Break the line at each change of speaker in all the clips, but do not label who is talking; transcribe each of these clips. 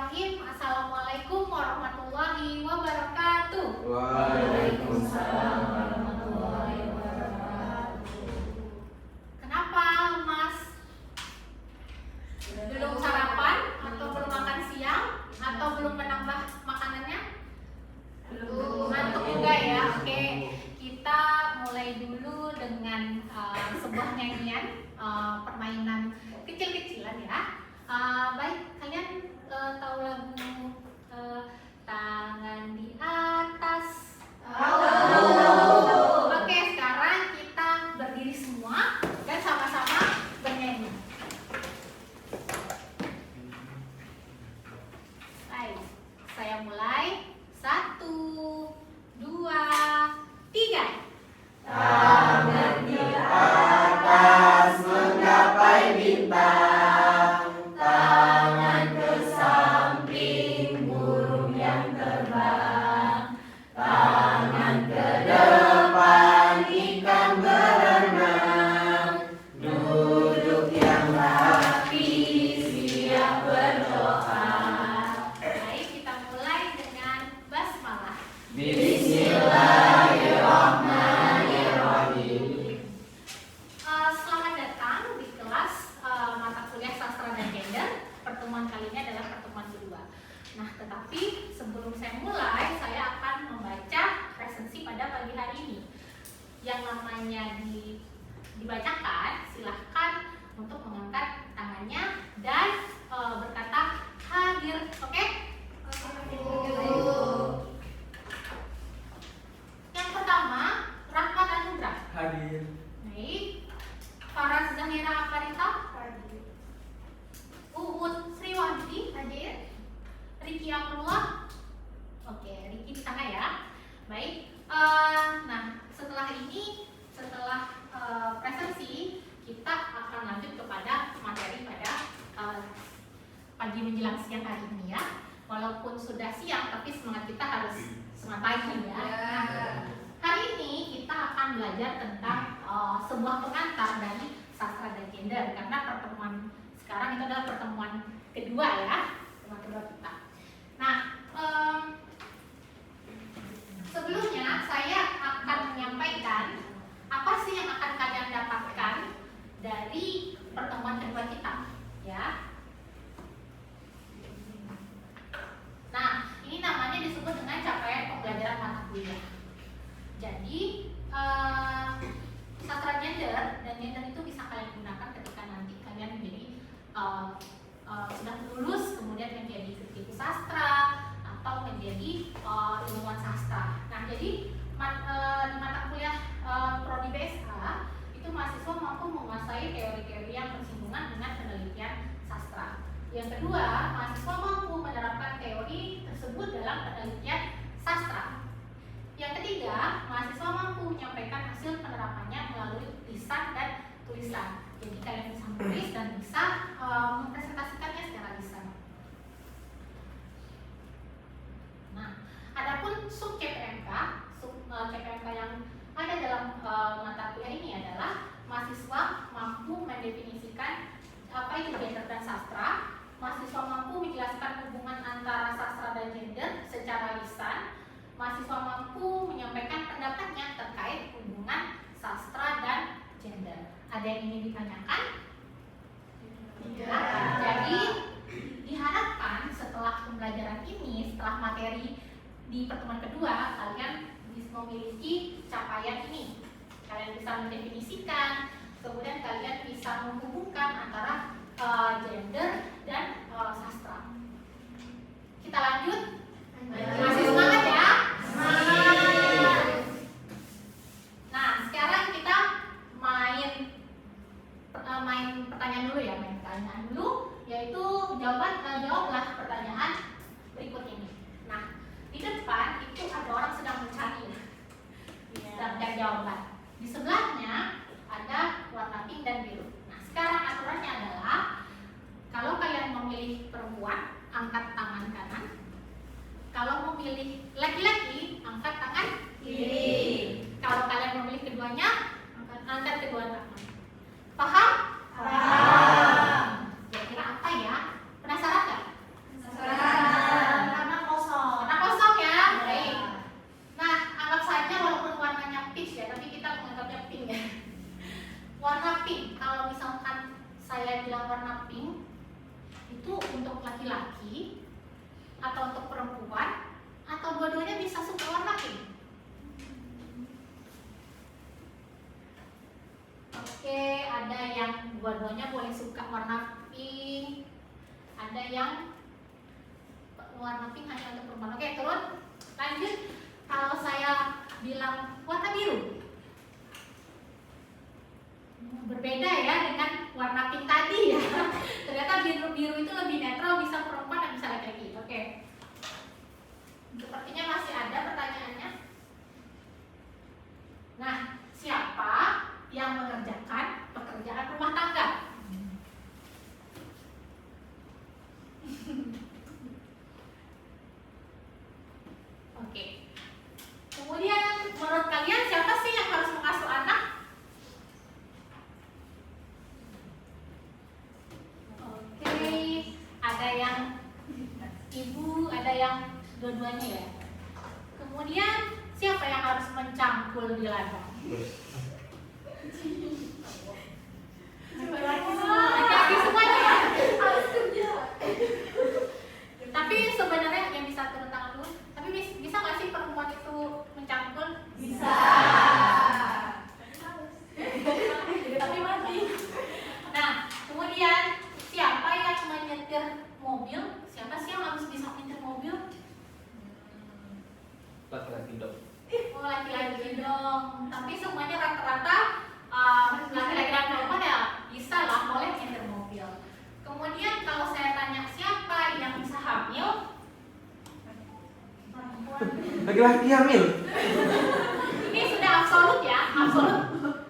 Bismillahirrahmanirrahim. Assalamualaikum warahmatullahi wabarakatuh.
Waalaikumsalam warahmatullahi wabarakatuh.
Kenapa lemas? Belum sarapan atau belum makan siang atau belum menambah makanannya? Belum. Ngantuk juga ya. Oke, kita mulai dulu dengan sebuah nyanyian permainan kecil-kecilan ya. Baik, kalian tahu lagu Tangan di Atas?
Tahu.
Oke, sekarang kita berdiri semua dan sama-sama bernyanyi. Baik, saya mulai. 1, 2, 3.
Tangan di atas menggapai bintang, tangan ke samping burung yang terbang, tangan ke depan ikan berenang, duduk yang rapi siap berdoa.
Baik, kita mulai dengan basmalah.
Bismillahirrahmanirrahim.
Selamat datang di kelas mata kuliah sastra dan gender. Pertemuan kali ini adalah pertemuan kedua. Nah, tetapi sebelum saya mulai, saya akan membaca resensi pada pagi hari ini. Yang namanya dibacakan, silahkan untuk mengangkat tangannya dan berkata hadir. Oke? Yang pertama, Rahmat Anugrah.
Hadir.
Baik. Faraz Zahira Akarita. Hadir. Uut Sriwanti. Hadir. Riki Amrullah. Oke, Riki di sana ya. Baik. Nah, setelah presensi, kita akan lanjut kepada materi pada pagi menjelang siang hari ini ya. Walaupun sudah siang, tapi semangat kita harus semangat pagi ya. Hari ini kita akan belajar tentang sebuah pengantar dari sastra dan gender, karena pertemuan sekarang itu adalah pertemuan kedua ya, pertemuan kedua kita. Nah, sebelumnya saya akan menyampaikan apa sih yang akan kalian dapatkan dari pertemuan kedua kita, ya. Nah, ini namanya disebut dengan capaian pembelajaran mata kuliah. Jadi, sastra gender dan gender itu bisa kalian gunakan ketika nanti kalian menjadi sudah lulus, kemudian menjadi kritikus sastra atau menjadi ilmuwan sastra. Nah, jadi di mata kuliah prodi BSA itu mahasiswa mampu menguasai teori-teori yang bersinggungan dengan penelitian sastra. Yang kedua, mahasiswa mampu menerapkan teori tersebut dalam penelitian sastra. Yang ketiga, mahasiswa mampu menyampaikan hasil penerapannya melalui lisan dan tulisan. Jadi kalian bisa menulis dan bisa mempresentasikannya secara lisan. Nah, adapun sub CPMK, CPMK yang ada dalam mata kuliah ini adalah mahasiswa mampu mendefinisikan apa itu gender dan sastra. Mahasiswa mampu menjelaskan hubungan antara sastra dan gender secara lisan. Mahasiswa mampu menyampaikan pendapatnya terkait hubungan sastra dan gender. Ada yang ingin ditanyakan? Ya. Jadi diharapkan setelah pembelajaran ini, setelah materi di pertemuan kedua, kalian bisa memiliki capaian ini. Kalian bisa mendefinisikan, kemudian kalian bisa menghubungkan antara gender dan sastra. Kita lanjut. Masih semangat ya? Semangat. Nah, sekarang kita main pertanyaan dulu ya, main pertanyaan dulu, yaitu jawablah pertanyaan berikut ini. Nah, di depan itu ada orang sedang mencari ya, sedang mencari jawaban. Di sebelahnya ada warna pink dan biru. Nah, sekarang aturannya adalah kalau kalian memilih perempuan, angkat tangan kanan. Kalau memilih laki-laki, angkat tangan kiri. Kalau kalian memilih keduanya, angkat kedua tangan. Paham? Paham. Kira-kira apa ya? Penasaran nggak? Penasaran. Oke. Kemudian menurut kalian siapa sih yang harus mengasuh anak? Oke, ada yang ibu, ada yang dua-duanya ya. Kemudian siapa yang harus mencangkul di ladang? Laki-laki semuanya ya. Tapi sebenarnya yang bisa turun tangan dulu. Tapi bisa nggak sih perempuan itu mencangkul?
Bisa.
Tapi mati. Nah, kemudian siapa yang menyetir mobil? Siapa sih yang harus bisa menyetir mobil?
Laki-laki dong.
Oh, laki-laki dong. Tapi semuanya rata-rata laki-laki dan perempuan ya bisa lah, boleh nyetir mobil. Kemudian kalau saya tanya siapa yang bisa hamil? Perempuan.
Laki-laki hamil.
Ini sudah absolut ya, absolut.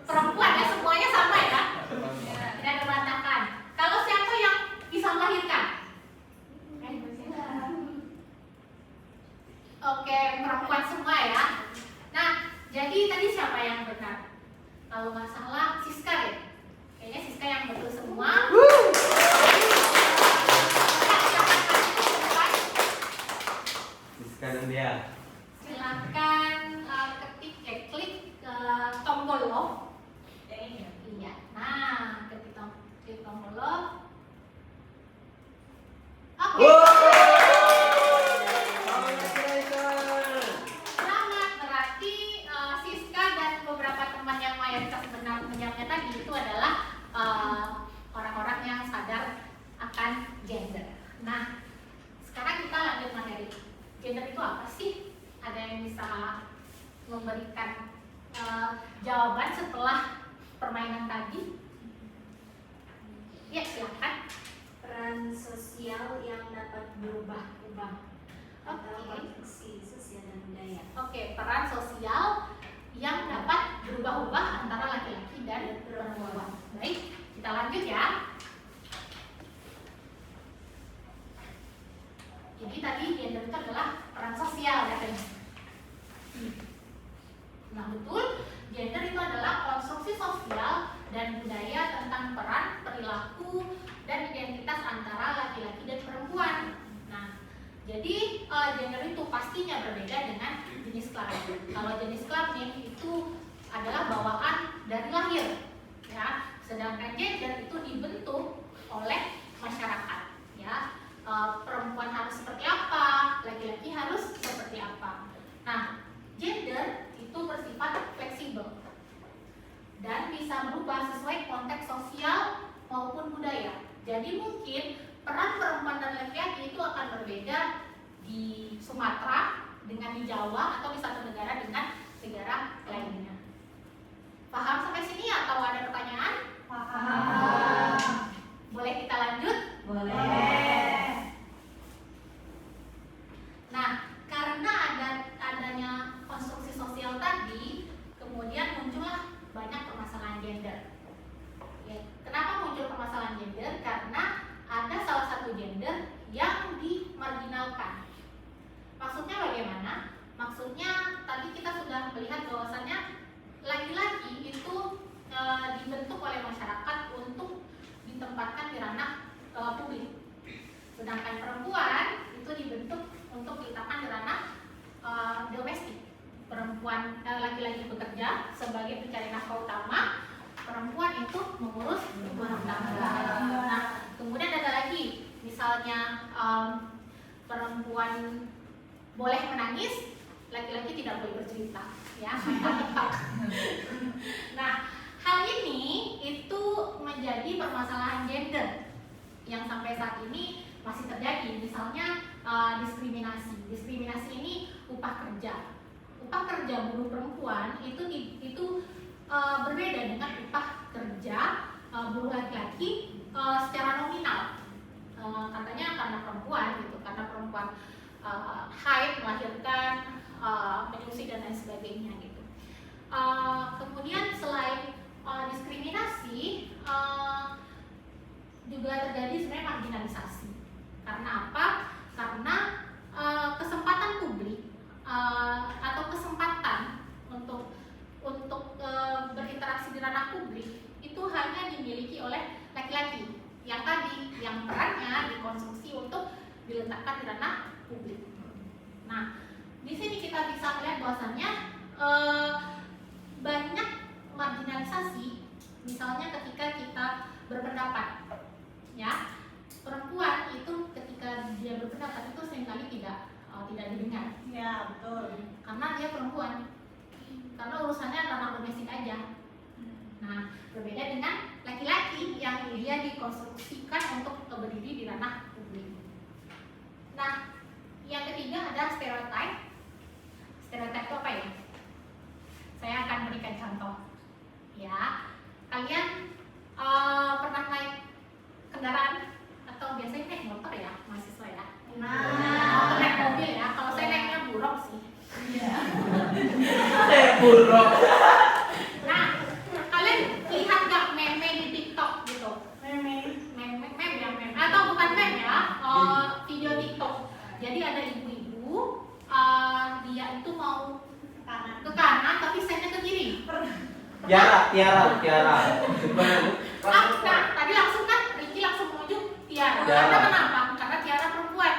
Perempuan ya, semuanya sama ya. Tidak berantakan. Kalau siapa yang bisa melahirkan? Oke, perempuan semua ya. Nah, jadi tadi siapa yang benar? Kalau nggak salah, Siska deh. Kayaknya Siska yang betul semua.
Siska dan dia.
Silakan klik tombol lo. Iya. Nah, klik tombol lo. Oke. Selamat, berarti Siska dan beberapa teman yang mayoritas benar menjawabnya tadi itu adalah orang-orang yang sadar akan gender. Nah, sekarang kita lanjut materi. Gender itu apa sih? Ada yang bisa memberikan jawaban setelah permainan tadi? Ya, silakan.
Peran sosial yang dapat berubah-ubah atau
Oke.
konstruksi sosial dan budaya.
Oke, peran sosial yang dapat berubah-ubah antara laki-laki dan perempuan. Baik, kita lanjut ya. Jadi tadi gender itu adalah peran sosial katanya. Nah, betul, gender itu adalah konstruksi sosial dan budaya tentang peran, perilaku, dan identitas antara laki-laki dan perempuan. Nah, jadi gender itu pastinya berbeda dengan jenis kelamin. Kalau jenis kelamin itu adalah bawaan dari lahir, ya. Sedangkan gender itu dibentuk oleh masyarakat, ya. Perempuan harus seperti apa, laki-laki harus seperti apa. Nah, gender itu bersifat fleksibel dan bisa berubah sesuai konteks sosial maupun budaya. Jadi mungkin peran perempuan dan laki-laki itu akan berbeda di Sumatera dengan di Jawa atau di satu negara dengan negara lainnya. Paham sampai sini atau ada pertanyaan?
Paham.
Boleh kita lanjut?
Boleh.
Nah, karena adanya konstruksi sosial tadi, kemudian muncullah banyak permasalahan gender. Ya, kenapa muncul permasalahan gender? Karena ada salah satu gender yang dimarginalkan. Maksudnya bagaimana? Maksudnya tadi kita sudah melihat bahwasannya laki-laki itu dibentuk oleh masyarakat untuk ditempatkan di ranah publik. Sedangkan perempuan itu dibentuk untuk diletakkan di ranah domestik. Perempuan laki-laki bekerja sebagai pencari nafkah utama, perempuan itu mengurus rumah tangga. Nah, kemudian ada lagi, misalnya perempuan boleh menangis, laki-laki tidak boleh bercerita, ya. Nah, hal ini itu menjadi permasalahan gender yang sampai saat ini masih terjadi. Misalnya diskriminasi. Diskriminasi ini upah kerja. Upah kerja buruh perempuan itu berbeda dengan upah kerja buruh laki-laki secara nominal. Katanya karena perempuan gitu, karena perempuan haid, melahirkan, menyusui dan lain sebagainya gitu. Kemudian selain diskriminasi juga terjadi sebenarnya marginalisasi. Karena apa? Karena kesempatan publik atau kesempatan untuk berinteraksi di ranah publik itu hanya dimiliki oleh laki-laki yang tadi, yang perannya dikonstruksi untuk diletakkan di ranah publik. Nah, di sini kita bisa melihat bahwasannya banyak marginalisasi, misalnya ketika kita berpendapat, ya, perempuan itu ketika dia berpendapat itu seringkali tidak didengar.
Ya, betul.
Karena dia perempuan, karena urusannya ranah domestik aja. Nah, berbeda dengan laki-laki yang dia dikonstruksikan untuk berdiri di ranah publik. Nah, yang ketiga ada stereotype. Stereotype itu apa ya? Saya akan berikan contoh. Ya, kalian pernah naik kendaraan atau biasanya naik motor ya, mahasiswa ya? Atau naik mobil ya? Kalau saya naiknya buruk sih.
Buruk.
Nah, kalian lihat nggak meme di TikTok gitu?
Meme.
Meme ya, atau bukan meme ya, video TikTok. Jadi ada ibu-ibu, dia itu mau ke kanan tapi setnya ke kiri.
Tiara.
Nah, tadi langsung kan Ricky langsung menuju Tiara. Karena kenapa? Karena Tiara perempuan.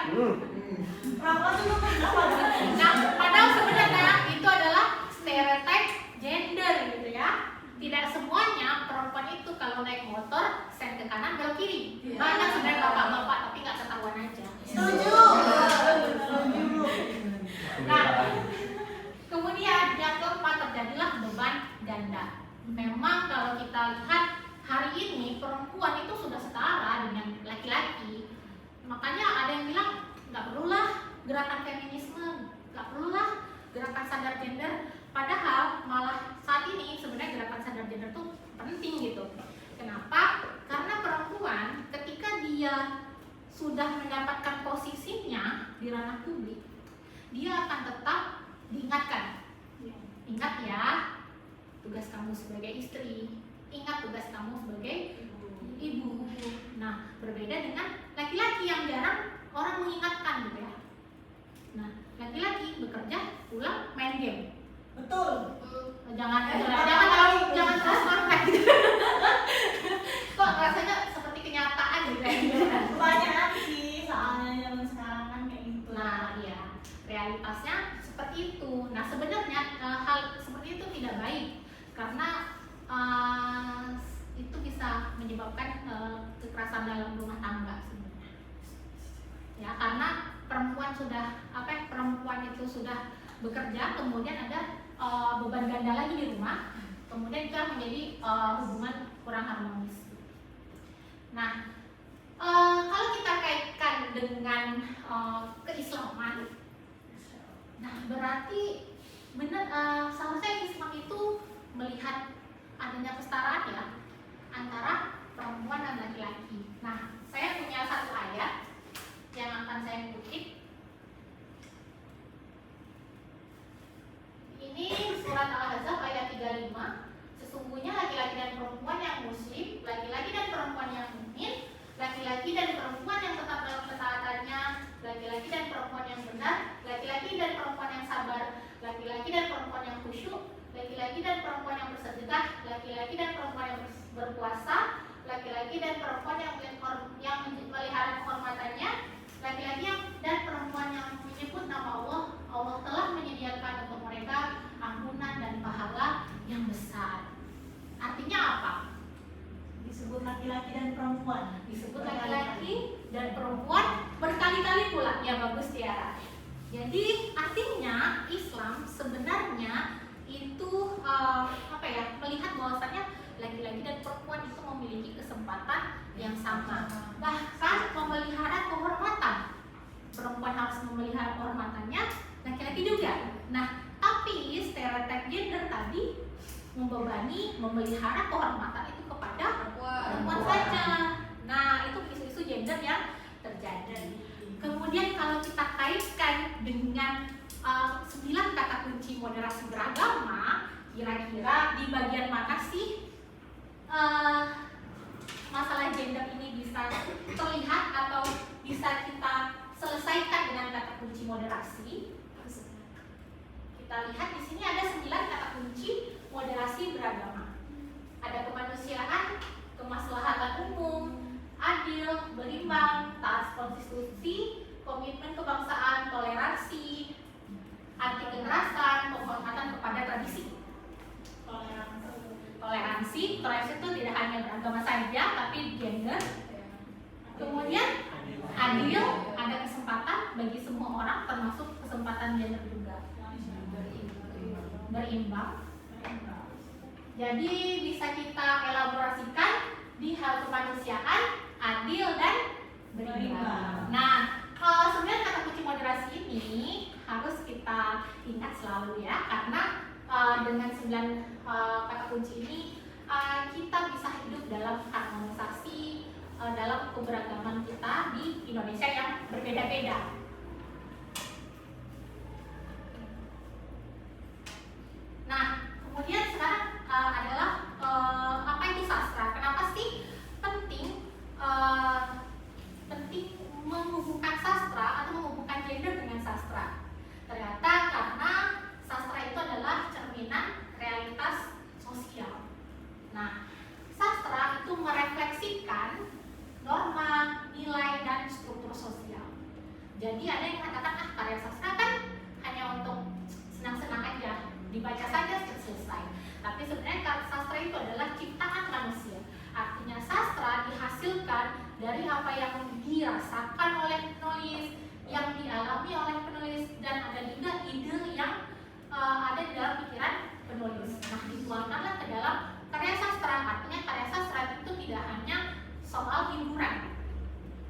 Nah, padahal sebenarnya itu adalah stereotip gender gitu ya. Tidak semuanya perempuan itu kalau naik motor sen ke kanan belok kiri. Banyak sebenarnya bapak-bapak tapi nggak ketahuan aja.
Setuju.
Nah, kemudian yang keempat terjadilah beban ganda. Memang kalau kita lihat hari ini perempuan itu sudah setara dengan laki-laki. Makanya ada yang bilang nggak perlulah gerakan feminisme, nggak perlulah gerakan sadar gender. Padahal malah saat ini sebenarnya gerakan sadar gender itu penting gitu. Kenapa? Karena perempuan ketika dia sudah mendapatkan posisinya di ranah publik, dia akan tetap diingatkan. Ingat ya, tugas kamu sebagai istri, ingat tugas kamu sebagai ibu. Nah, berbeda dengan laki-laki yang jarang orang mengingatkan gitu ya. Nah, laki-laki bekerja, pulang main game.
Betul.
Jangan terus korban. Kok rasanya seperti kenyataan gitu ya.
Kebanyakan sih soalnya zaman sekarang kan kayak gitu.
Nah, iya, realitasnya seperti itu. Nah, sebenarnya hal seperti itu tidak baik karena itu bisa menyebabkan kekerasan dalam rumah tangga sebenarnya. Ya, karena perempuan itu sudah bekerja, kemudian ada beban ganda lagi di rumah, kemudian itu menjadi hubungan kurang harmonis. Nah, kalau kita kaitkan dengan keislaman, nah berarti benar seharusnya Islam itu melihat adanya kesetaraan ya antara perempuan dan laki-laki. Nah, saya punya satu ayat yang akan saya kutip. Ini surat Al-Ahzab ayat 35. Sesungguhnya laki-laki dan perempuan yang muslim, laki-laki dan perempuan yang mukmin, laki-laki dan perempuan yang tetap dalam ketaatannya, laki-laki dan perempuan yang benar, laki-laki dan perempuan yang sabar, laki-laki dan perempuan yang khusyuk, laki-laki dan perempuan yang bersedekah, laki-laki dan perempuan yang berpuasa, laki-laki dan perempuan yang memelihara kehormatannya, laki-laki dan perempuan yang menyebut nama Allah. Allah telah menyediakan untuk mereka ampunan dan pahala yang besar. Artinya apa?
Disebut laki-laki dan perempuan.
Disebut laki-laki dan perempuan berkali-kali pula. Ya, bagus Tiara. Jadi artinya Islam sebenarnya itu melihat bahwasannya laki-laki dan perempuan itu memiliki kesempatan yang sama, bahkan memelihara kehormatan. Perempuan harus memelihara kehormatannya, laki-laki juga. Nah, tapi stereotip gender tadi membebani memelihara kehormatan itu kepada perempuan saja. Nah, itu isu-isu gender yang terjadi. Kemudian kalau kita kaitkan dengan 9 kata kunci moderasi beragama, kira-kira di bagian mana sih masalah gender ini bisa terlihat atau bisa kita selesaikan dengan kata kunci moderasi? kita lihat di sini ada 9 kata kunci moderasi beragama. Ada kemanusiaan, kemaslahatan umum, adil, berimbang, taat konstitusi, komitmen kebangsaan, toleransi, anti kekerasan, penghormatan kepada tradisi. Toleransi itu tidak hanya beragama saja, tapi gender. Kemudian adil, ada kesempatan bagi semua orang, termasuk kesempatan gender juga. Berimbang. Jadi bisa kita elaborasikan di hal kemanusiaan, adil dan berimbang. Nah, sebenarnya kata kunci moderasi ini harus kita ingat selalu ya, karena dengan 9 kata kunci ini kita bisa hidup dalam harmonisasi dalam keberagaman kita di Indonesia yang berbeda-beda. Nah, kemudian sekarang adalah apa itu sastra? Kenapa sih penting menghubungkan sastra atau menghubungkan gender dengan sastra? Ternyata karena sastra itu adalah cerminan realitas sosial. Nah, sastra itu merefleksikan norma, nilai, dan struktur sosial. Jadi ada yang mengatakan karya sastra kan hanya untuk senang-senang aja, dibaca saja selesai. Tapi sebenarnya karya sastra itu adalah ciptaan manusia. Artinya sastra dihasilkan dari apa yang dirasakan oleh penulis, yang dialami oleh penulis, dan ada juga ide yang ada di dalam pikiran penulis. Nah, dituangkanlah ke dalam karya sastra. Artinya karya sastra itu tidak hanya soal hiburan.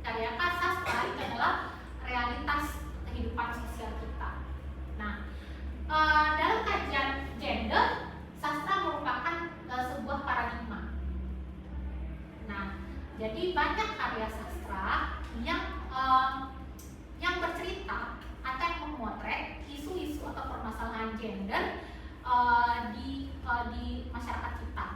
Karya sastra itu adalah realitas kehidupan sosial kita. Nah, dalam kajian gender, sastra merupakan sebuah paradigma. Nah, jadi banyak karya sastra yang bercerita atau yang memotret isu-isu atau permasalahan gender di masyarakat kita.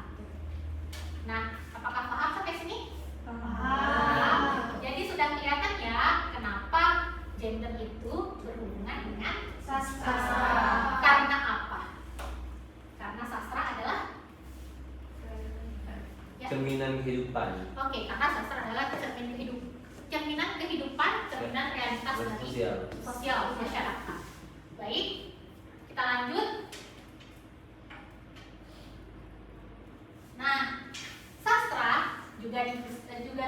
Nah, apakah paham sampai sini?
Paham.
Jadi sudah kelihatan ya kenapa gender itu berhubungan dengan
Sastra.
Karena apa? Karena sastra adalah
Cerminan kehidupan.
Oke, karena sastra adalah cerminan kehidupan, cerminan realitas dari sosial masyarakat. Baik, kita lanjut. Nah, sastra juga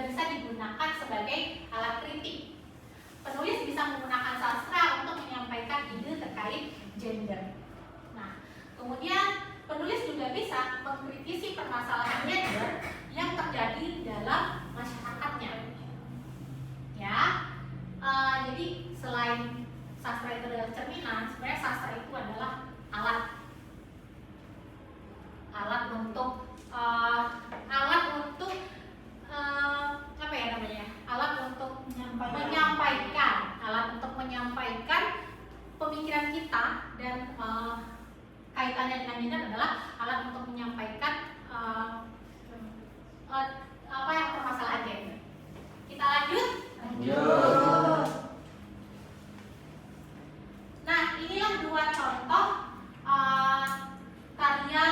bisa digunakan sebagai alat kritik. Penulis bisa menggunakan sastra untuk menyampaikan ide terkait gender. Nah, kemudian penulis juga bisa mengkritisi permasalahan gender yang terjadi dalam masyarakatnya. Ya, jadi selain sastra itu adalah cerminan, sebenarnya sastra itu adalah alat untuk apa ya namanya? Alat untuk menyampaikan pemikiran kita, dan kaitannya dengan gender adalah alat untuk menyampaikan apa yang permasalahan gender. Kita lanjut. Nah, inilah 2 contoh karya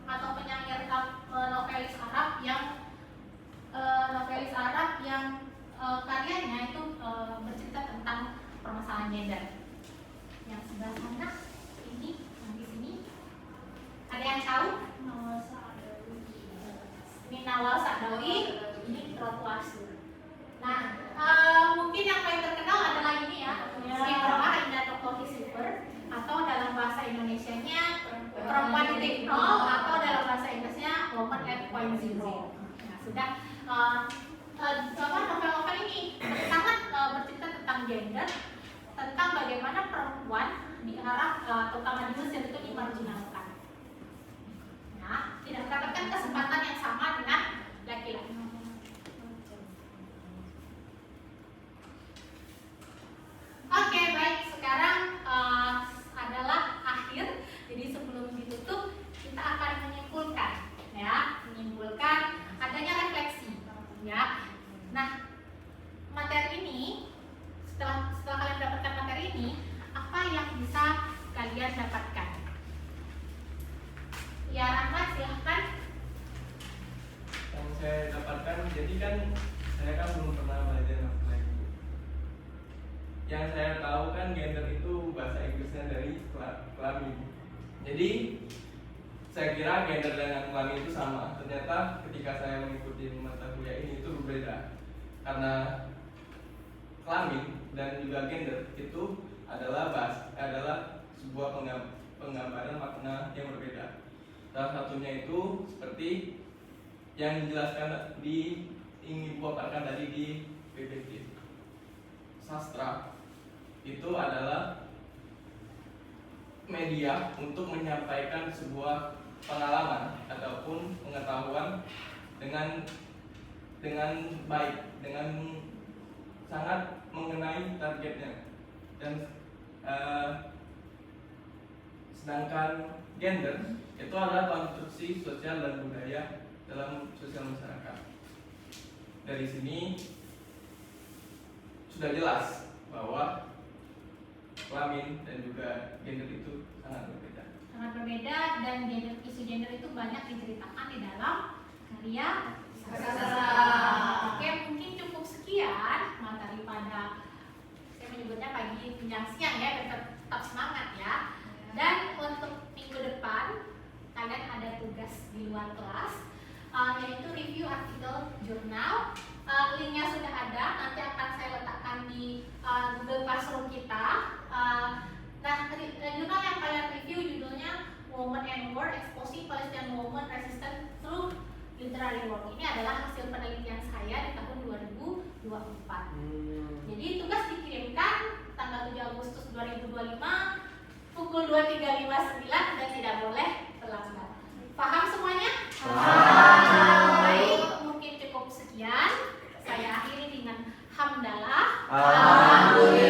atau penyair novelis Arab yang karyanya itu bercerita tentang permasalahan gender. Yang sebelah sana ini, yang di sini, ada yang tahu? Ini Nawal Saadawi, ini Trotuar Sur. Nah, mungkin yang paling terkenal adalah ini ya, Imro'ah Indah Tokohi Silver, atau dalam bahasa Indonesianya Perempuan Titik Nol, atau dalam bahasa Inggrisnya Woman at Point Zero. Nah, sudah novel-novel ini sangat bercerita tentang gender, tentang bagaimana perempuan di Arab, terutama di Mesir itu dimarginalkan. Nah, tidak mendapatkan kesempatan yang sama dengan laki-laki. Oke, baik. Sekarang adalah akhir. Jadi sebelum ditutup, kita akan menyimpulkan adanya refleksi. Ya. Nah, materi ini, setelah kalian mendapatkan materi ini, apa yang bisa kalian dapatkan Ya Rahmat, silahkan.
Yang saya dapatkan, jadi kan saya kan belum pernah belajar nafas itu. Yang saya tahu kan gender itu bahasa Inggrisnya dari kelamin. Jadi saya kira gender dengan kelamin itu sama. Ternyata ketika saya mengikuti mata kuliah ini itu berbeda. Karena kelamin dan juga gender itu adalah sebuah penggambaran makna yang berbeda. Salah satunya itu seperti yang dijelaskan ingin paparkan tadi di PPT. Sastra itu adalah media untuk menyampaikan sebuah pengalaman ataupun pengetahuan dengan baik, dengan sangat mengenai targetnya. Dan sedangkan gender itu adalah konstruksi sosial dan budaya dalam sosial masyarakat. Dari sini sudah jelas bahwa kelamin dan juga gender itu sangat berbeda.
Sangat berbeda, dan isu gender itu banyak diceritakan di dalam karya sastra. Oke, mungkin cukup sekian daripada saya menyebutnya pagi menjelang siang ya, tetap semangat ya. Dan untuk minggu depan kalian ada tugas di luar kelas, yaitu review artikel jurnal. Linknya sudah ada, nanti akan saya letakkan di Google Classroom kita. Nah, jurnal yang kalian review judulnya Women and War: Exposing Palestinian Women Resistance Through Literary Work. Ini adalah hasil penelitian saya di tahun 2024. Jadi tugas dikirimkan tanggal 7 Agustus 2025 pukul 23.59 dan tidak boleh terlambat. Paham semuanya?
Paham.
Baik, mungkin cukup sekian. Saya akhiri dengan hamdalah.
Alhamdulillah.